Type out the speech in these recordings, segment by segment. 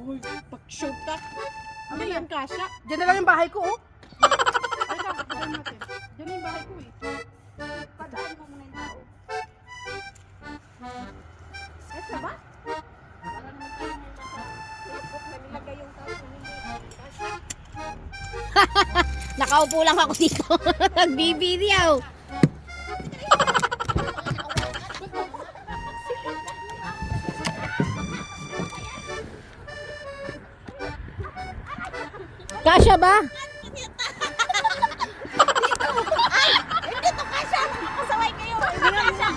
Uy, pag-shoot ka. Ano yan, Kasha? Diyan na lang yung bahay ko, oh. Ay, kakakadaan natin. Diyan yung bahay ko eh. Padaan mo muna yung tao. Kasha ba? Para naman tayo may nasa Facebook na nilagay yung tao kung hindi. Kasha. Nakaupo lang ako dito. Nagbibideo. Kasya ba? Hindi to kasha. Kasaway kayo. Hindi kasha.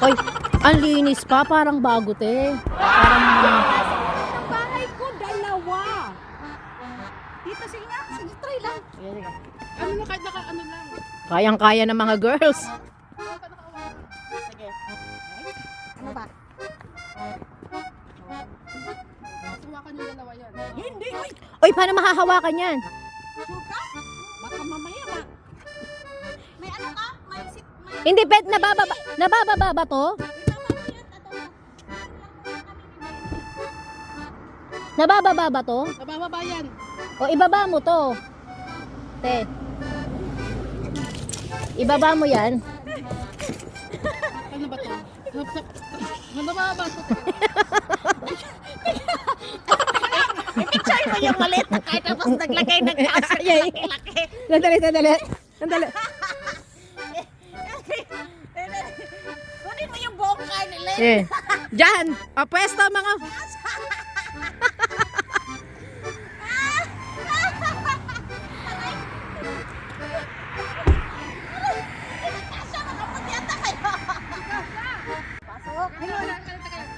Oy, ang linis pa. Parang bago, te. Parang Ang bahay ko, dalawa. Dito, sige nga. Sige, try lang. Ano na, kahit ano lang. kayang-kaya ng mga girls. Sige. Ano ba? Suwakan yung dalawa yan. Hindi, oy. Oy, paano mahahawakan yan? Suka? Baka mamaya ba? May ano ka? May sit, may... Hindi, pet, nabababa ba to? Nabababa ba to? Nabababa yan. O ibaba mo to. Te. Ibaba mo yan. Ano ba to? Nabababa to. Picture mo yung maliit na kahit tapos naglagay ng kasha. Ay, Laki. Sandali. Kunin mo yung buong kain nila. Eh. Diyan, papwesto mga... Kasha, makapagyata kayo. Pasok. Ano, teka lang.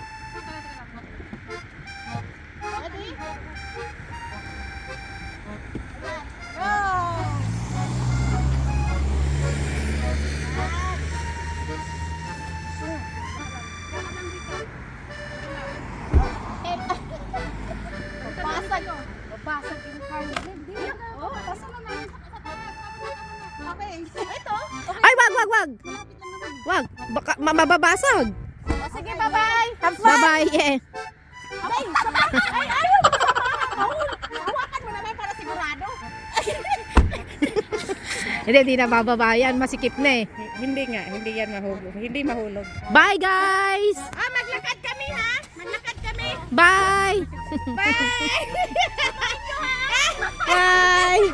Ready? Go! Basag. Basag yung carne. Hindi. Oh, pasok na namin sa taas. Okay. Ito. Ay, wag. Malapit lang naman. Wag, baka mababasag. O, sige, bye-bye. Have fun. Bye-bye. Yeah. Ay, ayaw mo samahan. Hawakan mo naman para sigurado. Hindi na bababa yan. Masikip na eh. Hindi nga, hindi yan mahulog. Hindi mahulog. Bye, guys! Maglakad kami, ha? Maglakad kami. Bye! Bye! Bye!